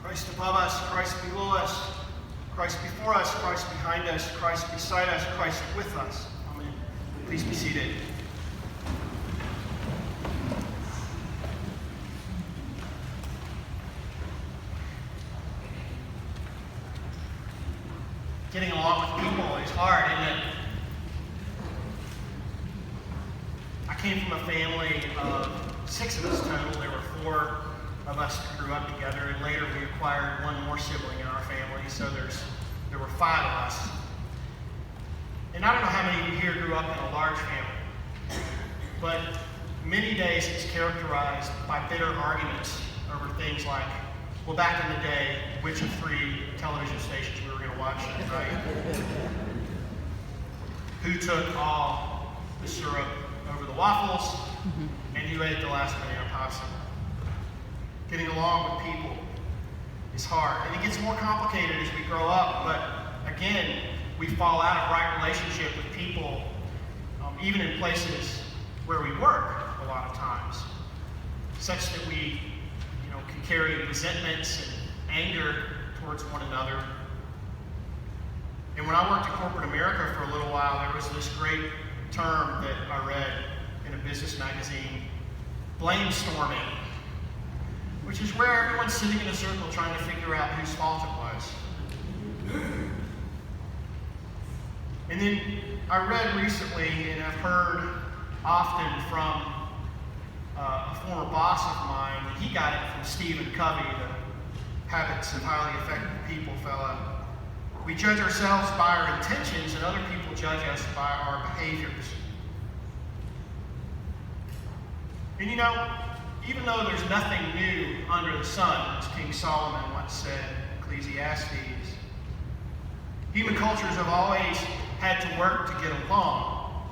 Christ above us, Christ below us, Christ before us, Christ behind us, Christ beside us, Christ with us. Amen. Please be seated. Getting along with people is hard, isn't it? I came from a family of 6 of us total. There were 4 of us that grew up together, and later we acquired 1 more sibling in our family, so there were 5 of us. And I don't know how many of you here grew up in a large family, but many days it's characterized by bitter arguments over things like, well, back in the day, which of 3 television stations we were going to watch that night? Who took all the syrup over the waffles, and who ate the last banana pasta? Getting along with people is hard, and it gets more complicated as we grow up, but again, we fall out of right relationship with people, even in places where we work a lot of times, such that we can carry resentments and anger towards one another. And when I worked in corporate America for a little while, there was this great term that I read in a business magazine, blame storming, which is where everyone's sitting in a circle trying to figure out whose fault it was. And then I read recently, and I've heard often from a former boss of mine, and he got it from Stephen Covey, the Habits of Highly Effective People fella. We judge ourselves by our intentions, and other people judge us by our behaviors. And even though there's nothing new under the sun, as King Solomon once said in Ecclesiastes, human cultures have always had to work to get along.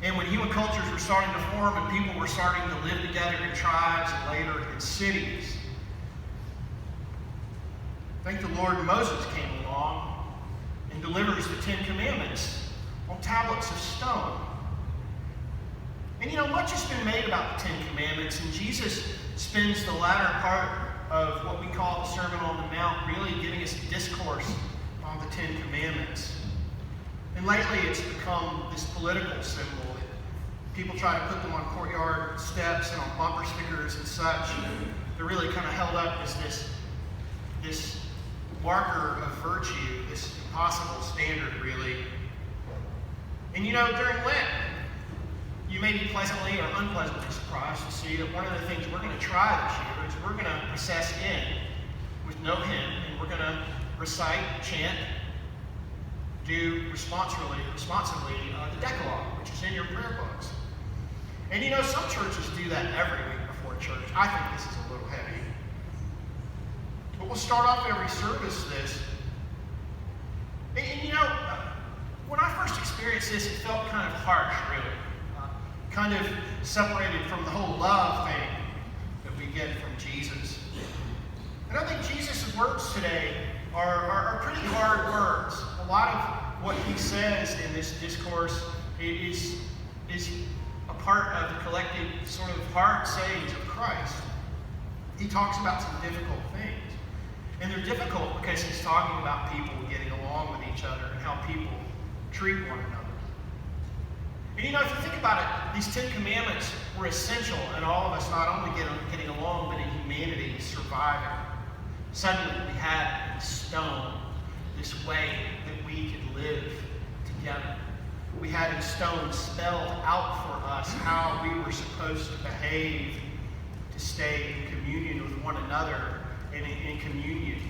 And when human cultures were starting to form and people were starting to live together in tribes and later in cities, thank the Lord, Moses came along and delivers the 10 Commandments on tablets of stone. And much has been made about the 10 Commandments, and Jesus spends the latter part of what we call the Sermon on the Mount really giving us a discourse on the 10 Commandments. And lately it's become this political symbol that people try to put them on courtyard steps and on bumper stickers and such. They're really kind of held up as this marker of virtue, this impossible standard, really. And during Lent, you may be pleasantly or unpleasantly surprised to see that one of the things we're going to try this year is we're going to recess in with no hymn, and we're going to recite, chant, do responsibly the Decalogue, which is in your prayer books. And some churches do that every week before church. I think this is a little heavy. But we'll start off every service this. And when I first experienced this, it felt kind of harsh, really. Kind of separated from the whole love thing that we get from Jesus. And I think Jesus' words today are pretty hard words. A lot of what he says in this discourse is a part of the collective sort of hard sayings of Christ. He talks about some difficult things. And they're difficult because he's talking about people getting along with each other and how people treat one another. And if you think about it, these 10 Commandments were essential in all of us not only getting along, but in humanity surviving. Suddenly we had in stone this way that we could live together. We had in stone spelled out for us how we were supposed to behave to stay in communion with one another and in communion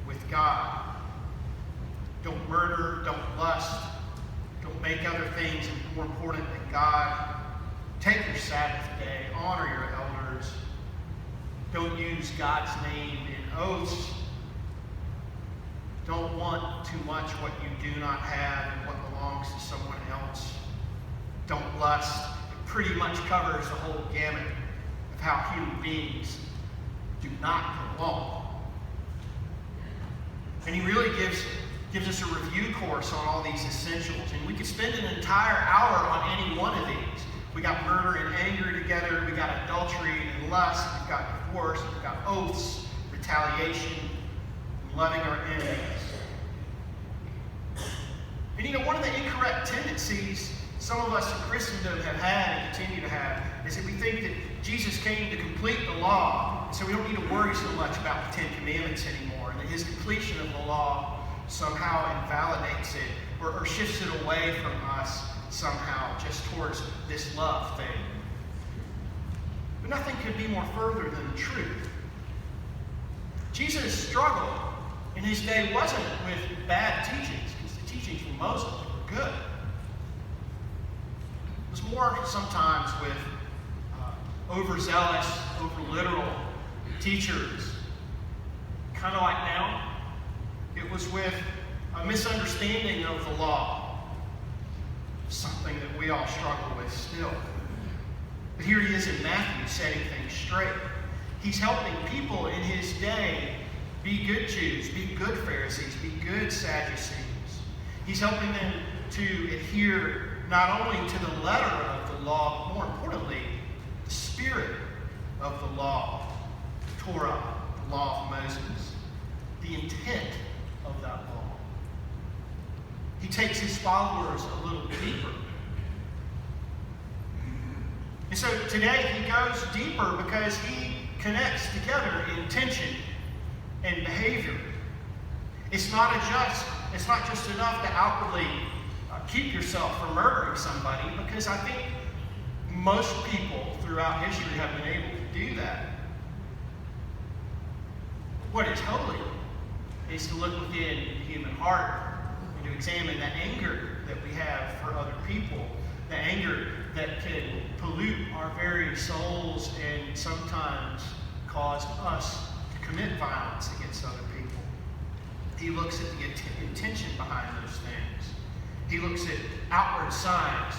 with God. Don't murder, don't lust, don't make other things more important than God. Take your Sabbath day, honor your elders. Don't use God's name in oaths. Don't want too much what you do not have and what belongs to someone else. Don't lust. It pretty much covers the whole gamut of how human beings do not get along. And he really gives us a review course on all these essentials. And we could spend an entire hour on any one of these. We got murder and anger together. We got adultery and lust. We've got divorce. We've got oaths, retaliation, and loving our enemies. And one of the incorrect tendencies some of us in Christendom have had and continue to have is that we think that Jesus came to complete the law, so we don't need to worry so much about the Ten Commandments anymore, and that his completion of the law somehow invalidates it or shifts it away from us somehow just towards this love thing. But nothing could be more further than the truth. Jesus' struggle in his day wasn't with bad teachings, because the teachings from Moses were good. It was more sometimes with overzealous, over-literal teachers. Kind of like now, it was with a misunderstanding of the law, something that we all struggle with still. But here he is in Matthew setting things straight. He's helping people in his day be good Jews, be good Pharisees, be good Sadducees. He's helping them to adhere not only to the letter of the law, but more importantly, the spirit of the law, the Torah, the law of Moses, the intent of that law. He takes his followers a little deeper. And so today he goes deeper because he connects together intention and behavior. It's not just enough to outwardly keep yourself from murdering somebody, because I think most people throughout history have been able to do that. What is holy is to look within the human heart and to examine the anger that we have for other people, the anger that can pollute our very souls and sometimes cause us to commit violence against other people. He looks at the intention behind those things. He looks at outward signs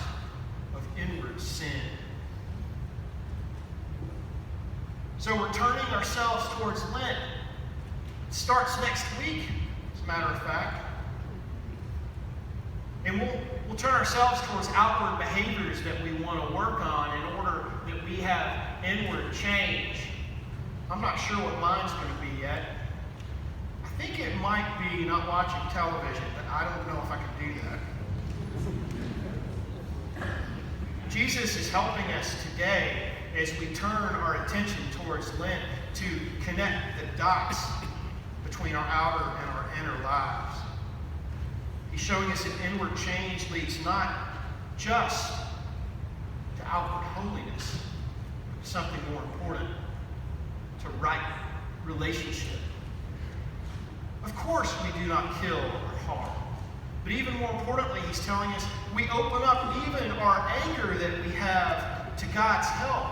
of inward sin. So we're turning ourselves towards Lent. It starts next week, as a matter of fact. And we'll turn ourselves towards outward behaviors that we want to work on in order that we have inward change. I'm not sure what mine's going to be yet. I think it might be not watching television, but I don't know if I can do that. Jesus is helping us today as we turn our attention towards Lent to connect the dots between our outer and our inner lives. He's showing us that inward change leads not just to outward holiness, but something more important, to right relationship. Of course, we do not kill or harm. But even more importantly, he's telling us we open up even our anger that we have to God's help.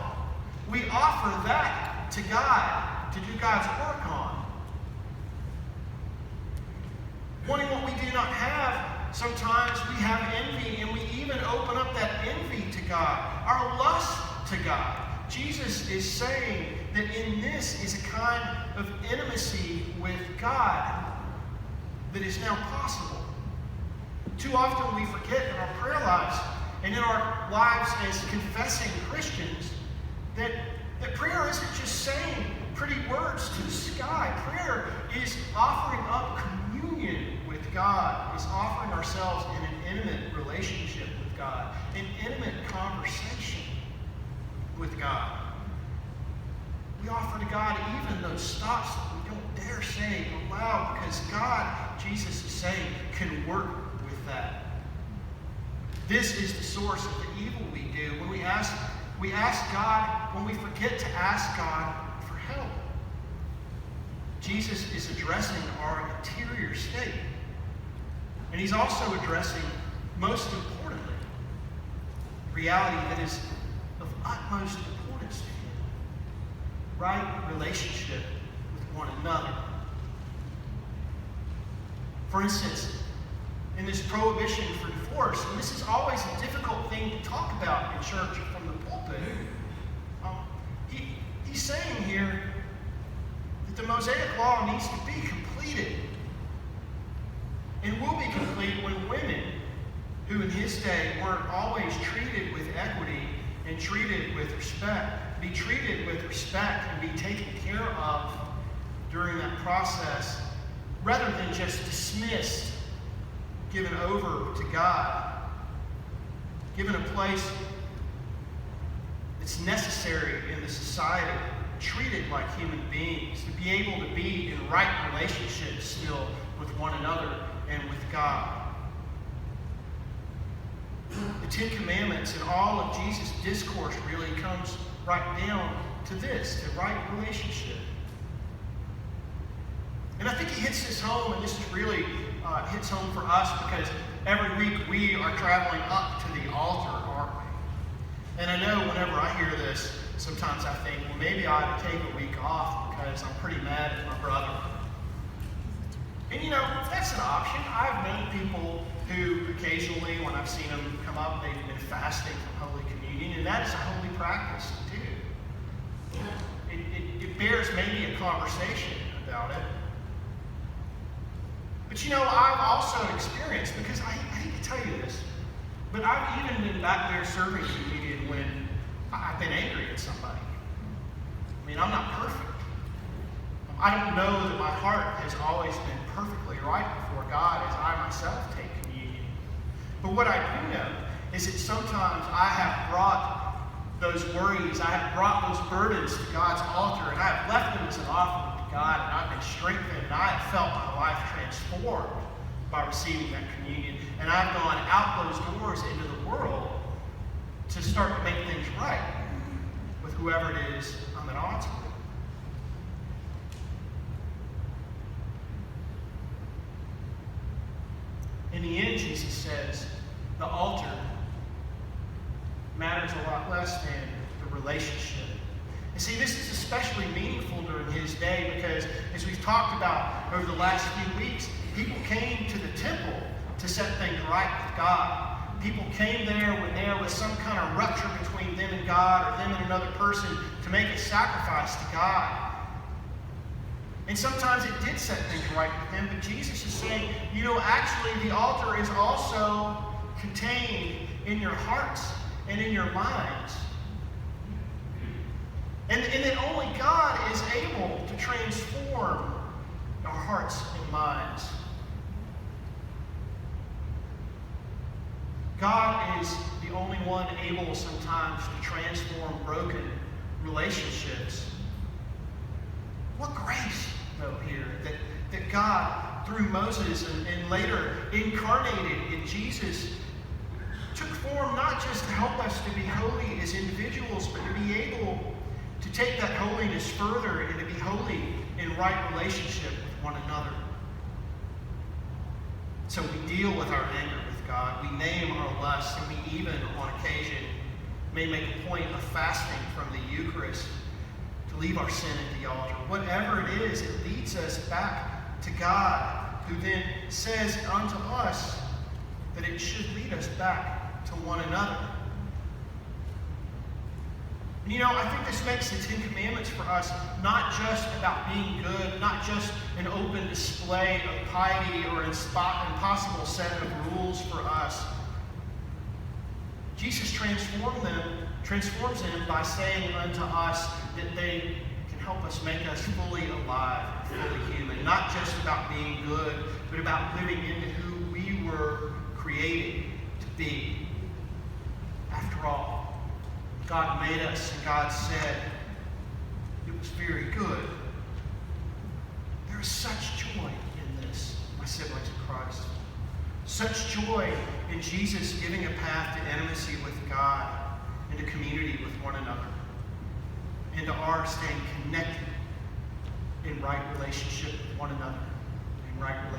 We offer that to God to do God's work on. Wanting what we do not have, sometimes we have envy, and we even open up that envy to God, our lust to God. Jesus is saying that in this is a kind of intimacy with God that is now possible. Too often we forget in our prayer lives and in our lives as confessing Christians that prayer isn't just saying pretty words to the sky. Prayer is offering up communion with God, is offering ourselves in an intimate relationship with God, an intimate conversation with God. We offer to God even those thoughts that we don't dare say aloud, because God, Jesus is saying, can work with that. This is the source of the evil we do when we ask God, when we forget to ask God for help. Jesus is addressing our interior state. And he's also addressing, most importantly, reality that is of utmost importance to him. Right relationship with one another. For instance, in this prohibition for divorce, and this is always a difficult thing to talk about in church from the pulpit, he's saying here that the Mosaic law needs to be completed. And will be complete when women, who in his day weren't always treated with equity and treated with respect, be treated with respect and be taken care of during that process, rather than just dismissed, given over to God, given a place that's necessary in the society, treated like human beings, to be able to be in right relationships still with one another and with God. The Ten Commandments and all of Jesus' discourse really comes right down to this, to right relationship. And I think it hits this home, and this is really hits home for us because every week we are traveling up to the altar, aren't we? And I know whenever I hear this, sometimes I think, well, maybe I ought to take a week off because I'm pretty mad at my brother. And you know, that's an option. I've known people who occasionally, when I've seen them come up, they've been fasting from Holy Communion, and that is a holy practice to do. It bears maybe a conversation about it. But you know, I've also experienced, because I hate to tell you this, but I've even been back there serving communion when I've been angry at somebody. I mean, I'm not perfect. I don't know that my heart has always been perfectly right before God as I myself take communion. But what I do know is that sometimes I have brought those worries, I have brought those burdens to God's altar, and I have left them as an offering to God, and I've been strengthened, and I have felt my life transformed by receiving that communion. And I've gone out those doors into the world to start to make things right with whoever it is I'm at odds with. In the end, Jesus says, the altar matters a lot less than the relationship. And see, this is especially meaningful during his day because, as we've talked about over the last few weeks, people came to the temple to set things right with God. People came there when there was some kind of rupture between them and God or them and another person to make a sacrifice to God. And sometimes it did set things right with them, but Jesus is saying, you know, actually the altar is also contained in your hearts and in your minds. And that only God is able to transform our hearts and minds. God is the only one able sometimes to transform broken relationships. What grace, though, here, that God, through Moses and later incarnated in Jesus, took form not just to help us to be holy as individuals, but to be able to take that holiness further and to be holy in right relationship with one another. So we deal with our anger with God. We name our lusts, and we even, on occasion, may make a point of fasting from the Eucharist to leave our sin at the altar. Whatever it is, it leads us back to God, who then says unto us that it should lead us back to one another. And you know, I think this makes the Ten Commandments for us not just about being good, not just an open display of piety or an impossible set of rules for us. Jesus transforms them by saying unto us that they can help us make us fully alive, fully human. Not just about being good, but about living into who we were created to be. After all, God made us, and God said it was very good. There is such joy in this, my siblings in Christ. Such joy in Jesus giving a path to intimacy with God and to community with one another, and to our staying connected in right relationship with one another, in right